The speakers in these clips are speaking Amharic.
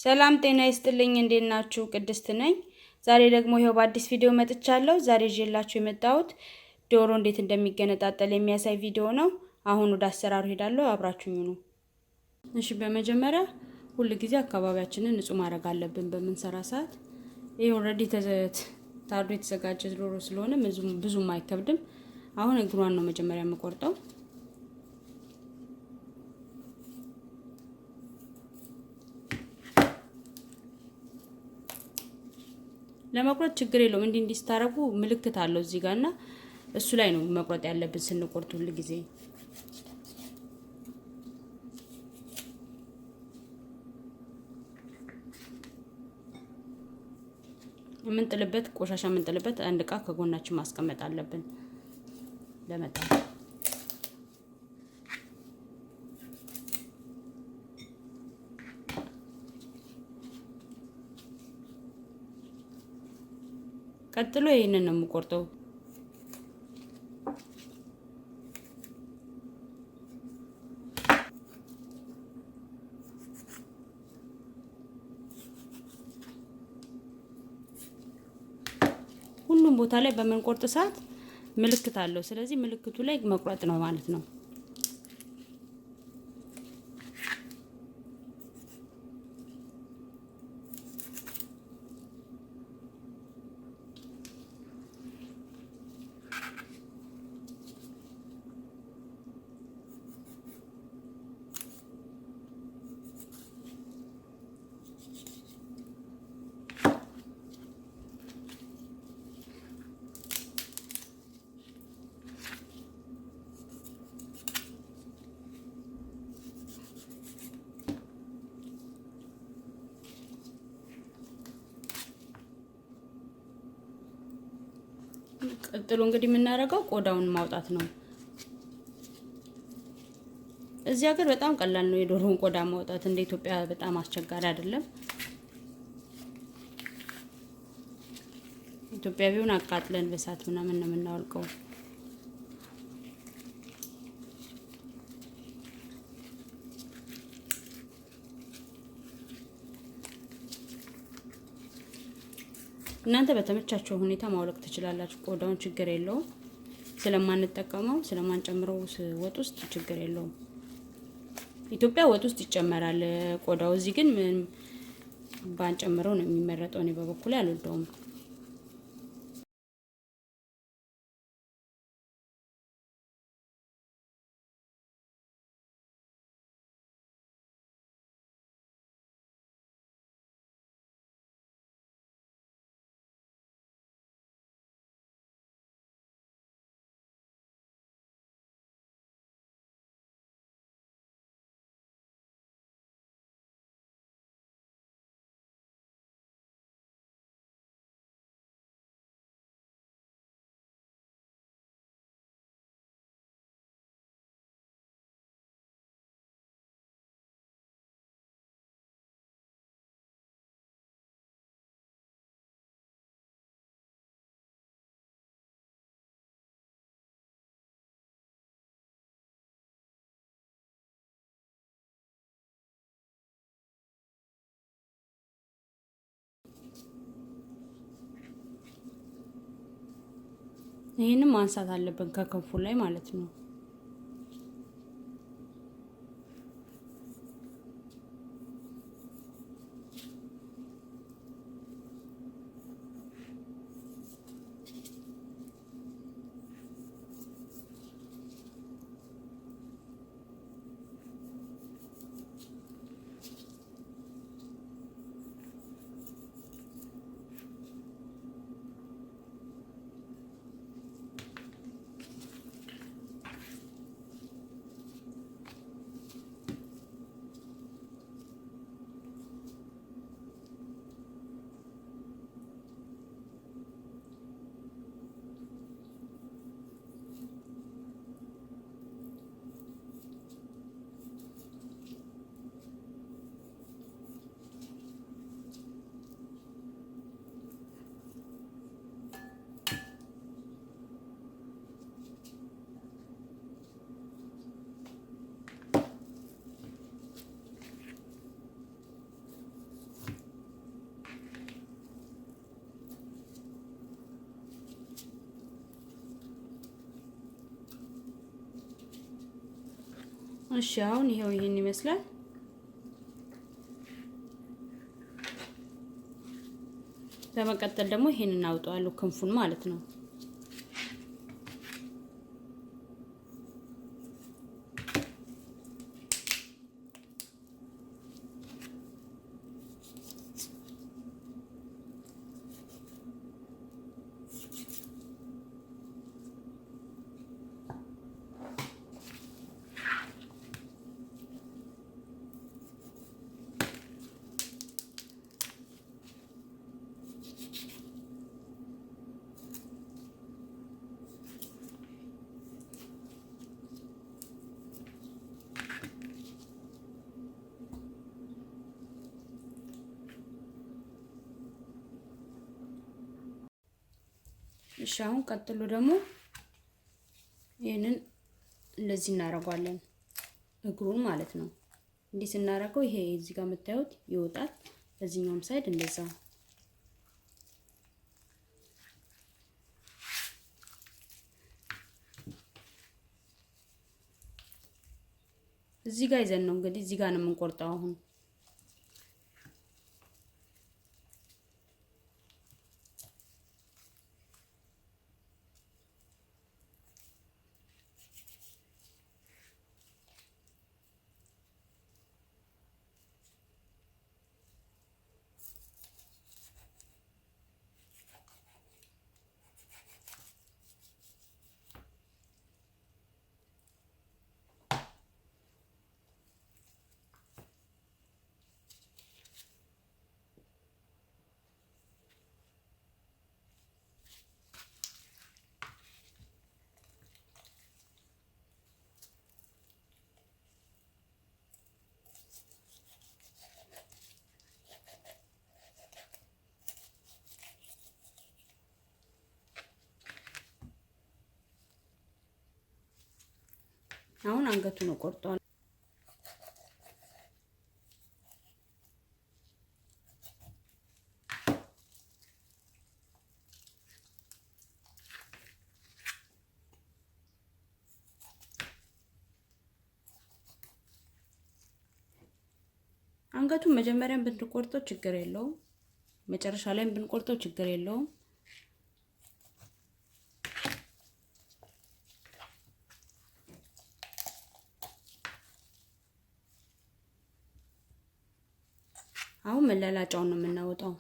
ሰላም ጤና ይስጥልኝ እንዴት ናችሁ? ቅድስት ነኝ። ዛሬ ደግሞ ይሄው በአዲስ ቪዲዮ መጥቻለሁ። ዛሬ ይዤላችሁ የመጣሁት ዶሮ እንዴት እንደሚገነጣጠል የሚያሳይ ቪዲዮ ነው። አሁን ወደ አሰራሩ ሄዳለሁ። አብራችሁኝ ነው። እሺ፣ በመጀመሪያ ሁሉ ጊዜ አካባቢያችንን ንጹህ ማድረግ አለብን በመንሰራ ሰዓት። ይሄ ኦልሬዲ ታርዶ የተዘጋጀ ዶሮ ስለሆነ ብዙም አይከብድም። አሁን እግሯን ነው መጀመሪያ የምቆርጠው። ለመቁረጥ ችግር የለውም። እንዲህ ስታረጉ ምልክት አለው እዚህ ጋርና እሱ ላይ ነው መቁረጥ ያለብን ስንቆርጥ ሁሉ ጊዜ። የምንጥልበት ቆሻሻ የምንጥልበት አንድ እቃ ከጎናችን ማስቀመጥ አለብን ለመጣል። ቀጥሎ ይሄንን ነው የምቆርጠው። ሁሉም ቦታ ላይ በመንቆርጥ ሰዓት ምልክት አለው። ስለዚህ ምልክቱ ላይ መቁረጥ ነው ማለት ነው። ቀጥሎ እንግዲህ የምናደርገው ቆዳውን ማውጣት ነው። እዚህ ሀገር በጣም ቀላል ነው የዶሮውን ቆዳ ማውጣት፣ እንደ ኢትዮጵያ በጣም አስቸጋሪ አይደለም። ኢትዮጵያ ቢሆን አቃጥለን በሳት ምናምን ነው የምናወልቀው። እናንተ በተመቻቸው ሁኔታ ማውለቅ ትችላላችሁ። ቆዳውን ችግር የለውም። ስለማንጠቀመው ስለማንጨምረው ወጥ ውስጥ ችግር የለውም። ኢትዮጵያ ወጥ ውስጥ ይጨመራል ቆዳው፣ እዚህ ግን ባንጨምረው ነው የሚመረጠው። እኔ በበኩሌ አልወደውም። ይሄንን ማንሳት አለብን ከከንፉ ላይ ማለት ነው። እሺ አሁን ይሄው ይሄን ይመስላል። በመቀጠል ደግሞ ይሄን እናውጣዋለሁ ክንፉን ማለት ነው። እሺ አሁን ቀጥሎ ደግሞ ይሄንን እንደዚህ እናደርጋለን እግሩን ማለት ነው። እንዲህ ስናደርገው ይሄ እዚህ ጋር የምታዩት ይወጣል። በዚህኛውም ሳይድ እንደዛ እዚህ ጋር ይዘን ነው እንግዲህ እዚህ ጋር ነው የምንቆርጠው አሁን አሁን አንገቱን ቆርጧል። አንገቱን መጀመሪያም ብንቆርጠው ችግር የለውም፣ መጨረሻ ላይም ብንቆርጠው ችግር የለውም። አሁን መላላጫውን ነው የምናወጣው።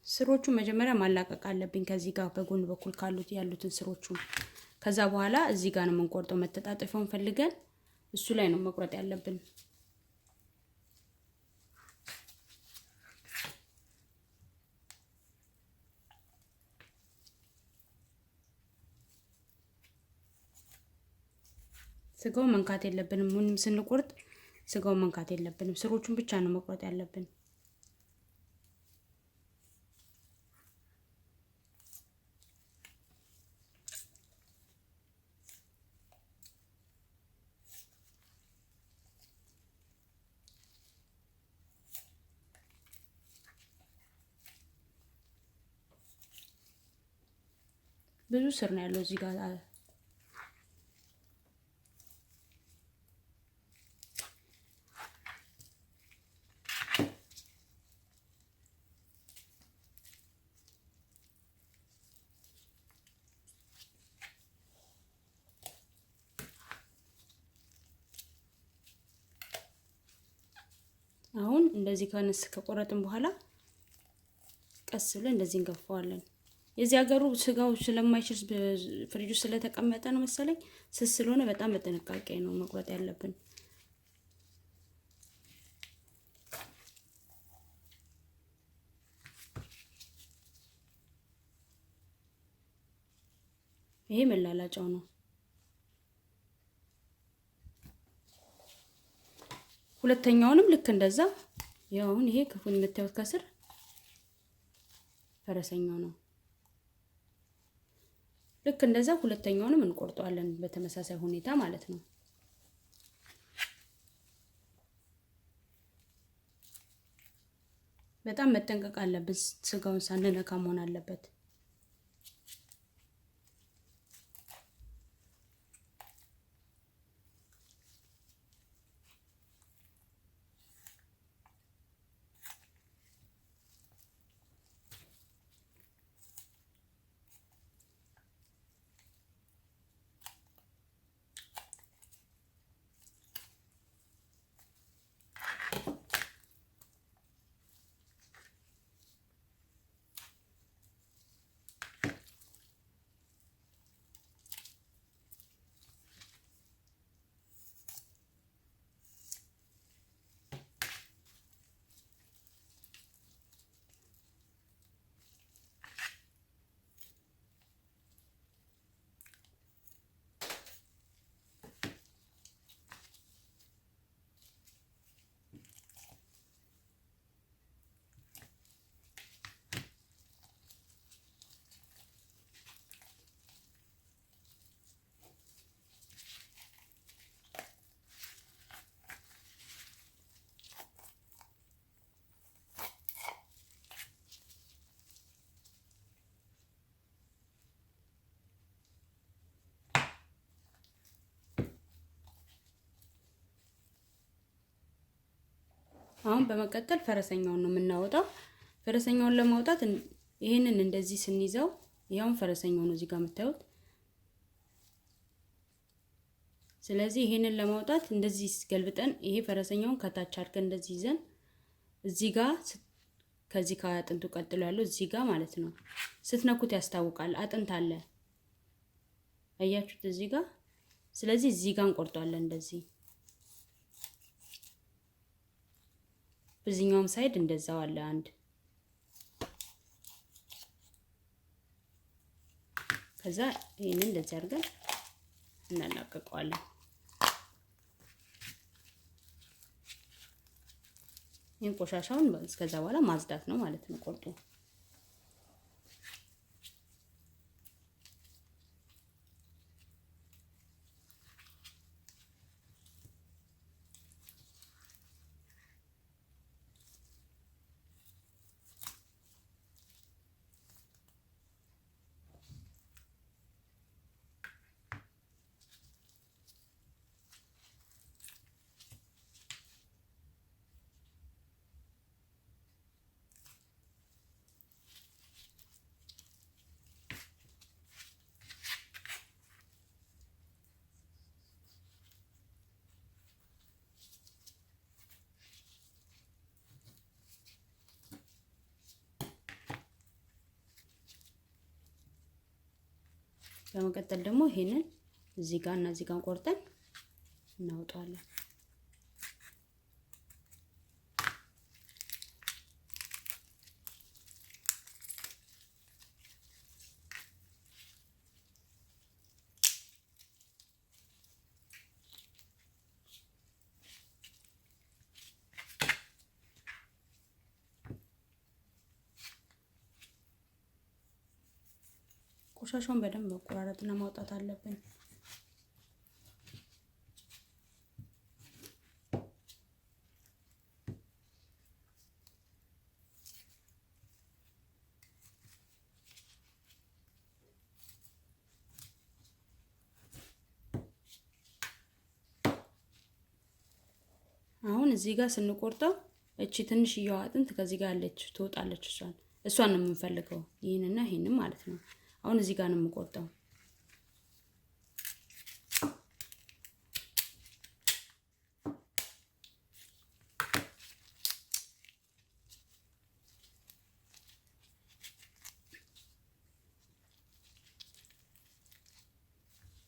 ስሮቹ መጀመሪያ ማላቀቅ አለብኝ ከዚህ ጋር በጎን በኩል ካሉት ያሉትን ስሮቹ። ከዛ በኋላ እዚህ ጋር ነው የምንቆርጠው። መተጣጠፊያውን ፈልገን እሱ ላይ ነው መቁረጥ ያለብን። ስጋው መንካት የለብንም። ምንም ስንቆርጥ ስጋው መንካት የለብንም። ስሮቹን ብቻ ነው መቁረጥ ያለብን። ብዙ ስር ነው ያለው እዚህ ጋር። አሁን እንደዚህ ከነስ ከቆረጥን በኋላ ቀስ ብለን እንደዚህ እንገፋዋለን። የዚህ ሀገሩ ስጋው ስለማይችል ፍሪጅ ውስጥ ስለተቀመጠ ነው መሰለኝ ስስ ስለሆነ በጣም በጥንቃቄ ነው መቁረጥ ያለብን። ይሄ መላላጫው ነው። ሁለተኛውንም ልክ እንደዛ ያው አሁን ይሄ ክፉን የምታዩት ከስር ፈረሰኛው ነው። ልክ እንደዛ ሁለተኛውንም እንቆርጠዋለን በተመሳሳይ ሁኔታ ማለት ነው። በጣም መጠንቀቅ አለብን። ስጋውን ሳንነካ መሆን አለበት። አሁን በመቀጠል ፈረሰኛውን ነው የምናወጣው። ፈረሰኛውን ለማውጣት ይሄንን እንደዚህ ስንይዘው ያው ፈረሰኛው ነው እዚህ ጋር የምታዩት። ስለዚህ ይሄንን ለማውጣት እንደዚህ ገልብጠን ይሄ ፈረሰኛውን ከታች አድርገን እንደዚህ ይዘን እዚህ ጋር ከዚህ ከአጥንቱ ቀጥሎ ያለው እዚህ ጋር ማለት ነው ስትነኩት ያስታውቃል። አጥንት አለ አያችሁት እዚህ ጋር። ስለዚህ እዚህ ጋር እንቆርጣለን እንደዚህ። በዚህኛውም ሳይድ እንደዛው አለ አንድ። ከዛ ይሄንን እንደዚህ አድርገን እናላቀቀዋለን። ይሄን ቆሻሻውን እስከዛ በኋላ ማጽዳት ነው ማለት ነው ቆርጦ። በመቀጠል ደግሞ ይሄንን እዚህ ጋር እና እዚህ ጋር ቆርጠን እናውጣለን። ቆሻሻውን በደንብ መቆራረጥና ማውጣት አለብን። አሁን እዚህ ጋር ስንቆርጠው እቺ ትንሽዬዋ አጥንት ከዚህ ጋር አለች ትወጣለች። እሷን ነው የምንፈልገው። ይሄንና ይሄንን ማለት ነው። አሁን እዚህ ጋር ነው የምቆርጠው።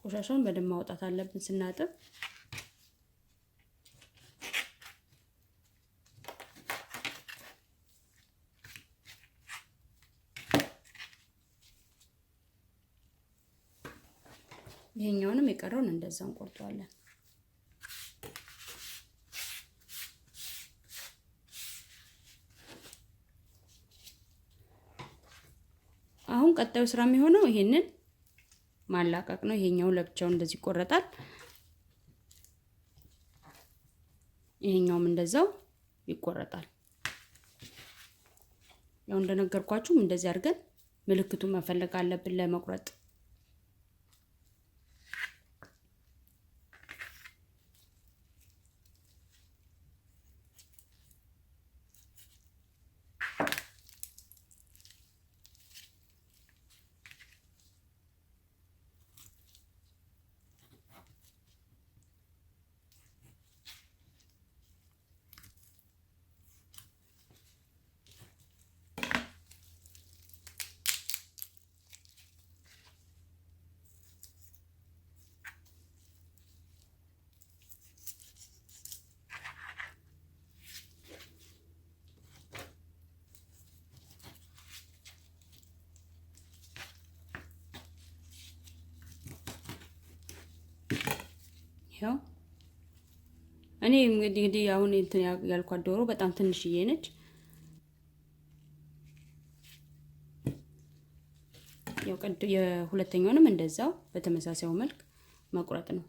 ቆሻሻውን በደንብ ማውጣት አለብን ስናጥብ። ይሄኛውንም የቀረውን እንደዛው እንቆርጠዋለን። ቀጣዩ ስራ የሚሆነው ይሄንን ማላቀቅ ነው። ይሄኛው ለብቻው እንደዚህ ይቆረጣል። ይሄኛውም እንደዛው ይቆረጣል። ያው እንደነገርኳችሁ እንደዚህ አድርገን ምልክቱን መፈለግ አለብን ለመቁረጥ። ያው እኔ እንግዲህ አሁን እንትን ያልኳት ዶሮ በጣም ትንሽዬ ነች። ያው የሁለተኛውንም እንደዛው በተመሳሳዩ መልክ መቁረጥ ነው።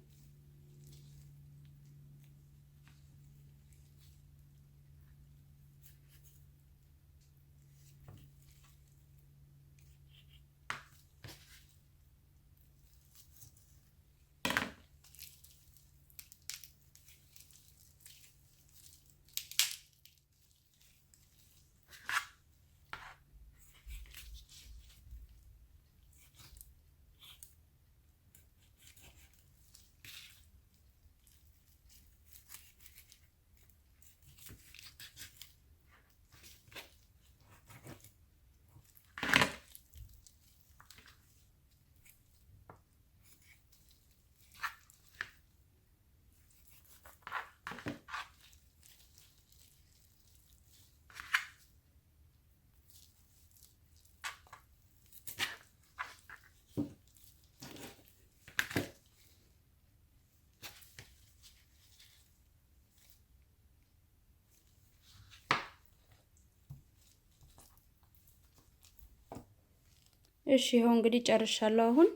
እሺ ይሄው እንግዲህ ጨርሻለሁ። አሁን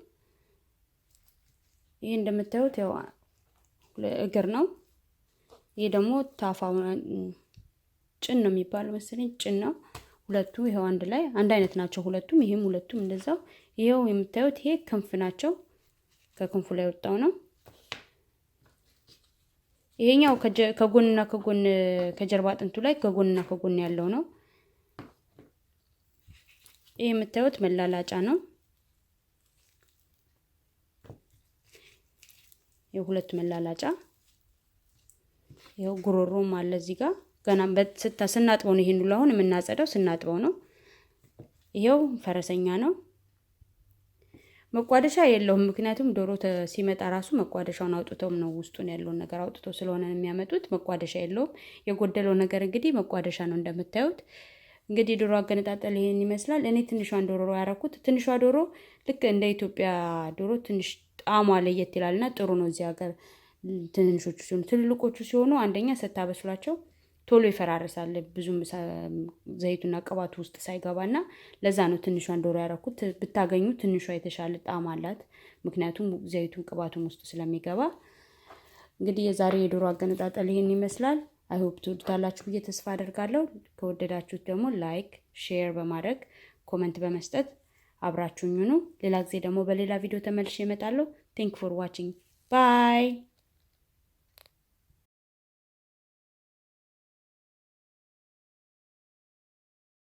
ይሄ እንደምታዩት ያው እግር ነው። ይሄ ደግሞ ታፋው ጭን ነው የሚባለው መሰለኝ፣ ጭን ነው። ሁለቱ ይሄው አንድ ላይ አንድ አይነት ናቸው ሁለቱም። ይሄም ሁለቱም እንደዛው። ይሄው የምታዩት ይሄ ክንፍ ናቸው። ከክንፉ ላይ ወጣው ነው። ይሄኛው ከጎንና ከጎን ከጀርባ አጥንቱ ላይ ከጎንና ከጎን ያለው ነው። ይሄ የምታዩት መላላጫ ነው። የሁለት መላላጫ ይሄው ጉሮሮም አለ እዚህ ጋር ገና ስናጥበው ነው። ይሄን ሁሉ አሁን የምናጸዳው ስናጥበው ነው። ይሄው ፈረሰኛ ነው። መቋደሻ የለውም፣ ምክንያቱም ዶሮ ሲመጣ ራሱ መቋደሻውን አውጥተው ነው ውስጡን ያለውን ነገር አውጥተው ስለሆነ የሚያመጡት። መቋደሻ የለውም። የጎደለው ነገር እንግዲህ መቋደሻ ነው። እንደምታዩት እንግዲህ ዶሮ አገነጣጠል ይሄን ይመስላል። እኔ ትንሿን ዶሮ ያረኩት። ትንሿ ዶሮ ልክ እንደ ኢትዮጵያ ዶሮ ትንሽ ጣዕሟ ለየት ይላልና ጥሩ ነው። እዚህ ሀገር ትንሾቹ ሲሆኑ፣ ትልልቆቹ ሲሆኑ አንደኛ ስታበስሏቸው ቶሎ ይፈራርሳል፣ ብዙም ዘይቱና ቅባቱ ውስጥ ሳይገባና ለዛ ነው ትንሿን ዶሮ ያረኩት። ብታገኙ ትንሿ የተሻለ ጣዕም አላት፣ ምክንያቱም ዘይቱን ቅባቱም ውስጥ ስለሚገባ። እንግዲህ የዛሬ የዶሮ አገነጣጠል ይሄን ይመስላል። አይሆፕ ትወዱታላችሁ ብዬ ተስፋ አደርጋለሁ። ከወደዳችሁት ደግሞ ላይክ፣ ሼር በማድረግ ኮሜንት በመስጠት አብራችሁኝ ሁኑ። ሌላ ጊዜ ደግሞ በሌላ ቪዲዮ ተመልሼ እመጣለሁ። ቴንክ ፎር ዋቺንግ ባይ